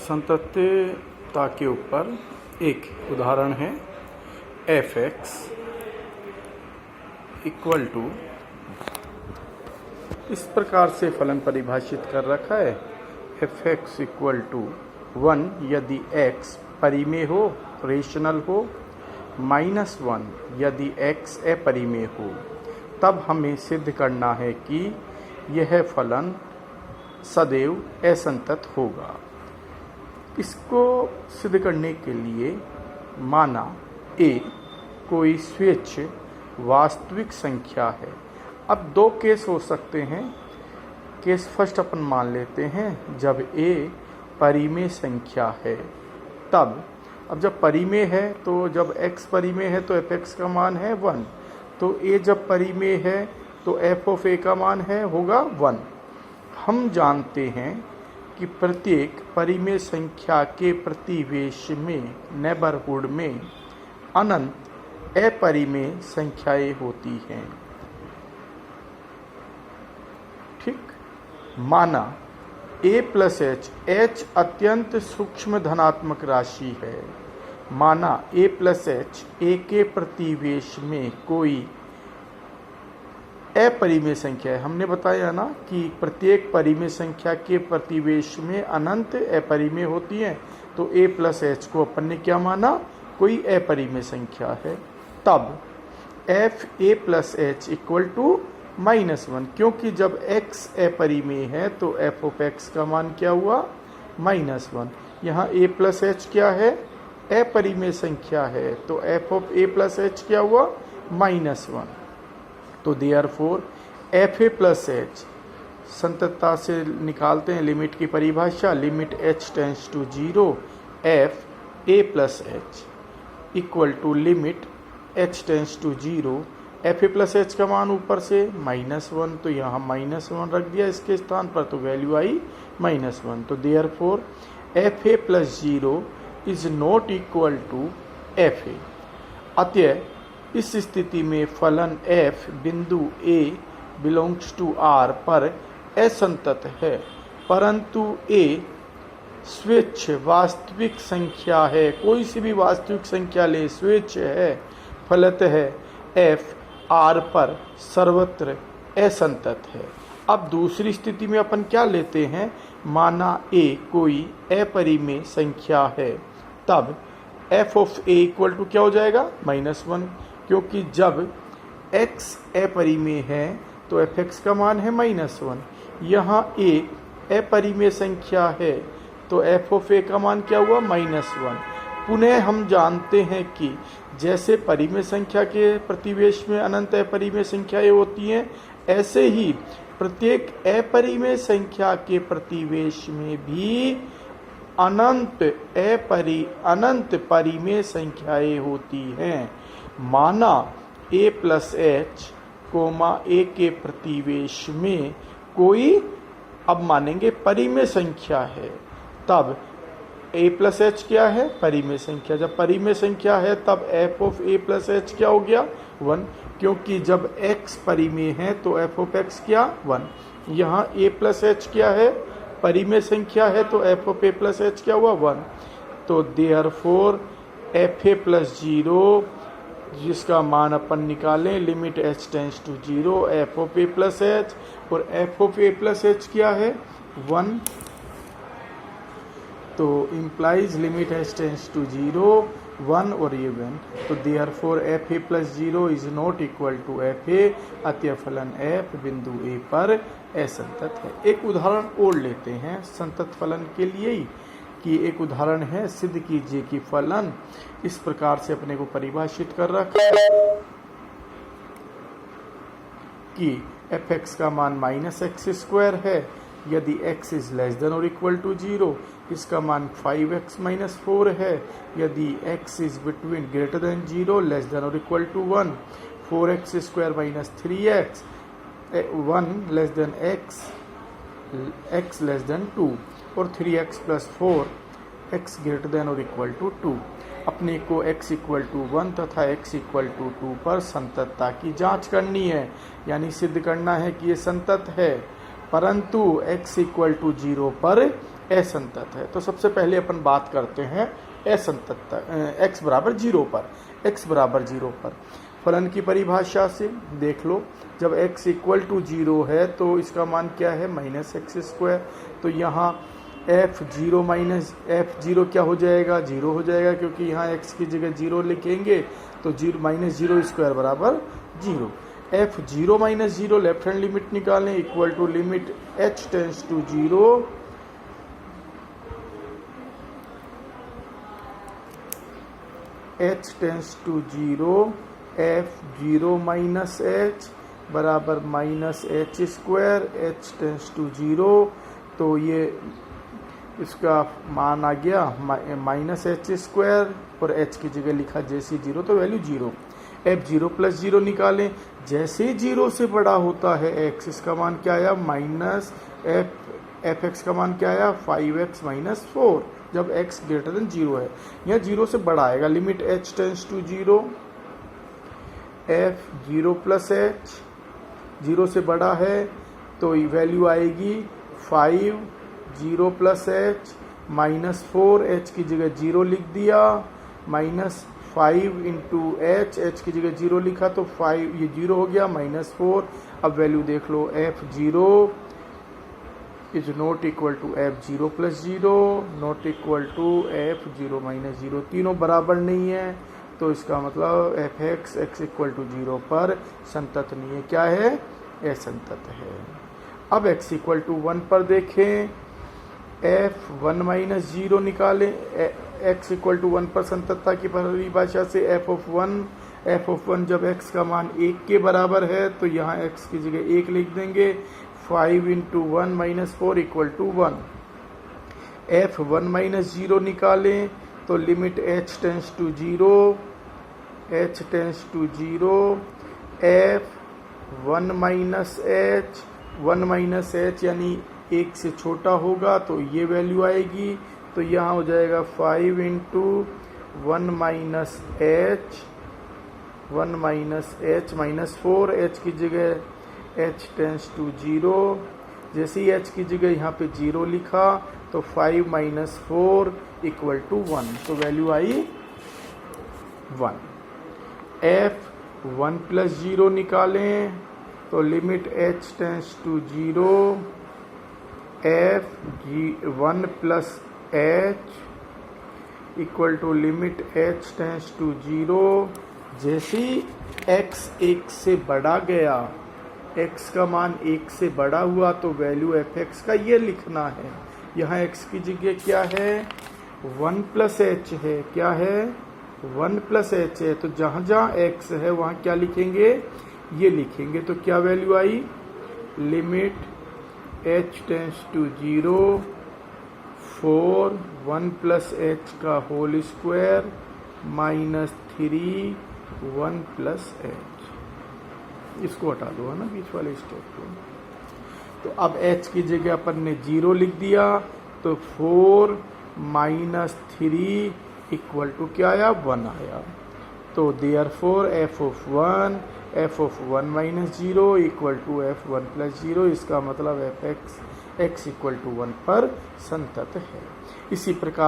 संतत्यता के ऊपर एक उदाहरण है f(x) इक्वल टू, इस प्रकार से फलन परिभाषित कर रखा है f(x) इक्वल टू 1 यदि x परिमेय हो, रेशनल हो, -1 यदि x अपरिमेय हो। तब हमें सिद्ध करना है कि यह फलन सदैव असंतत होगा। इसको सिद्ध करने के लिए माना a कोई स्वच्छ वास्तविक संख्या है। अब दो केस हो सकते हैं। केस फर्स्ट अपन मान लेते हैं जब a परिमेय संख्या है। तब अब जब परिमेय है तो जब x परिमेय है तो f(x) का मान है 1। तो a जब परिमेय है तो f(a) का मान है होगा 1। हम जानते हैं कि प्रत्येक परिमेय संख्या के प्रतिवेश में, नेबरहुड में अनंत अपरिमेय संख्याएं होती हैं। ठीक, माना a प्लस h अत्यंत सूक्ष्म धनात्मक राशि है। माना a प्लस h a के प्रतिवेश में कोई अपरिमेय संख्या है। हमने बताया ना कि प्रत्येक परिमेय संख्या के प्रतिवेश में अनंत अपरिमेय होती है। तो a प्लस h को अपन ने क्या माना, कोई अपरिमेय संख्या है। तब f(a plus h) equal to -1, क्योंकि जब x अपरिमेय है तो f(x) का मान क्या हुआ, -1। यहाँ a प्लस h क्या है, अपरिमेय संख्या है, तो f(a प्लस h) क्या हुआ, -1। तो देयरफॉर f(a प्लस h) संततता से निकालते हैं लिमिट की परिभाषा, limit h tends to 0 f(a plus h) equal to limit h tends to 0 f(a plus h) का मान ऊपर से -1, तो यहाँ -1 रख दिया इसके स्थान पर, तो वैल्यू आई -1। तो therefore f(a plus 0) is not equal to f(a). अतः इस स्थिति में फलन f बिंदु a बिलोंग्स टू r पर असंतत है, परंतु a स्वच्छ वास्तविक संख्या है। कोई सी भी वास्तविक संख्या ले, स्वच्छ है, फलतः f r पर सर्वत्र असंतत है। अब दूसरी स्थिति में अपन क्या लेते हैं, माना a कोई अपरिमेय संख्या है। तब f(a) इक्वल टू क्या हो जाएगा, -1, क्योंकि जब x अपरिमेय है तो f(x) का मान है -1। यहाँ a अपरिमेय संख्या है तो f(a) का मान क्या हुआ, -1। पुनः हम जानते हैं कि जैसे परिमेय संख्या के प्रतिवेश में अनंत अपरिमेय संख्याएं होती हैं, ऐसे ही प्रत्येक अपरिमेय संख्या के प्रतिवेश में भी अनंत परिमेय संख्याएं होती हैं। माना a plus h comma a के प्रतिवेश में कोई, अब मानेंगे परिमेय संख्या है, तब a प्लस h क्या है, परिमेय संख्या। जब परिमेय संख्या है तब f(a प्लस h) क्या हो गया, 1, क्योंकि जब x परिमेय है तो f(x) क्या, 1। यहाँ a प्लस h क्या है, परिमेय संख्या है, तो f(a प्लस h) क्या हुआ, 1। तो देयरफॉर f(a प्लस 0) जिसका मान अपन निकालें, limit h tends to 0 f(a plus h), और f(a प्लस h) क्या है, 1। तो implies limit h tends to 0 1 और ये 1। तो therefore f(a plus 0) is not equal to f(a), अतः फलन f बिंदु a पर असंतत है। एक उदाहरण और लेते हैं संतत फलन के लिए ही, कि एक उदाहरण है, सिद्ध कीजिए कि फलन इस प्रकार से अपने को परिभाषित कर रखा है कि f(x) का मान -x² है यदि x इज लेस देन और इक्वल टू 0। इसका मान 5x - 4 है यदि x is between greater than 0 less than और equal to 1। 4x² - 3x 1 less than x less than 2, और 3x + 4 x ग्रेटर देन और इक्वल टू 2। अपने को x इक्वल टू 1 तथा x इक्वल टू 2 पर संततता की जांच करनी है, यानी सिद्ध करना है कि ये संतत है, परंतु x इक्वल टू 0 पर असंतत है। तो सबसे पहले अपन बात करते हैं असंतत x बराबर 0 पर। x बराबर 0 पर फलन की परिभाषा से देख लो, जब x इक्वल टू 0 है तो इसका मान क्या है, माइनस एक्स स्क्वायर। तो यहाँ f0 माइनस f0 क्या हो जाएगा, 0 हो जाएगा, क्योंकि यहाँ x की जगह 0 लिखेंगे तो 0 माइनस 0 स्क्वायर बराबर 0। f0 minus 0 left hand limit निकालें, equal to limit h tends to 0 h tends to 0 f0 minus h बराबर minus h square, h tends to 0। तो ये इसका मान आ गया माइनस एच स्क्वायर और h की जगह लिखा जैसे 0 तो वैल्यू 0। f0 प्लस 0 निकालें, जैसे 0 से बड़ा होता है x, इसका मान क्या आया, माइनस fx का मान क्या आया, 5x माइनस 4, जब x ग्रेटर देन 0 है। यह 0 से बड़ा आएगा, limit h tends to 0 f0 plus h, 0 से बड़ा है तो वैल्यू आएगी 5, 0 प्लस h माइनस 4, h की जगह 0 लिख दिया, माइनस 5 इंटू h की जगह 0 लिखा तो 5, ये 0 हो गया, माइनस 4। अब वैल्यू देख लो, f0 is not equal to f0 plus 0, not equal to f0 minus 0, तीनों बराबर नहीं है, तो इसका मतलब fx x इक्वल टू 0 पर संतत नहीं है। क्या है, असंतत है। अब x इक्वल टू 1 पर देखें, f1 माइनस 0 निकालें, x इक्वल टू 1 पर संततता की परिभाषा से f ऑफ 1 जब x का मान 1 के बराबर है तो यहाँ x की जगह 1 लिख देंगे, 5 into 1 minus 4 equal to 1। f1 minus 0 निकालें तो limit h tends to 0, h tends to 0, f1 minus h, 1 minus h यानी 1 से छोटा होगा तो ये वैल्यू आएगी, तो यहाँ हो जाएगा 5 into 1 minus h, 1 minus h minus 4, h की जगह h टेंस टू 0, जैसे ही h की जगह यहाँ पे 0 लिखा तो 5 माइनस 4 इक्वल टू 1, तो वैल्यू आई 1। f1 प्लस 0 निकालें तो limit h tends to 0, f1 plus h equal to limit h tends to 0, जैसे ही x 1 से बढ़ा गया, x का मान 1 से बड़ा हुआ तो वैल्यू fx का ये लिखना है। यहाँ x की जगह क्या है, 1 प्लस h है, क्या है 1 प्लस h है, तो जहाँ जहाँ x है वहाँ क्या लिखेंगे, ये लिखेंगे, तो क्या वैल्यू आई, limit h tends to 0 4 1 plus h का whole square minus 3 1 plus h, इसको हटा दो है ना बीच वाले स्टेप को। तो अब h की जगह अपन ने 0 लिख दिया तो 4 माइनस 3 इक्वल टू क्या आया, 1 आया। तो therefore f of 1 minus 0 equal to f1 plus 0, इसका मतलब fx x इक्वल टू 1 पर संतत है। इसी प्रकार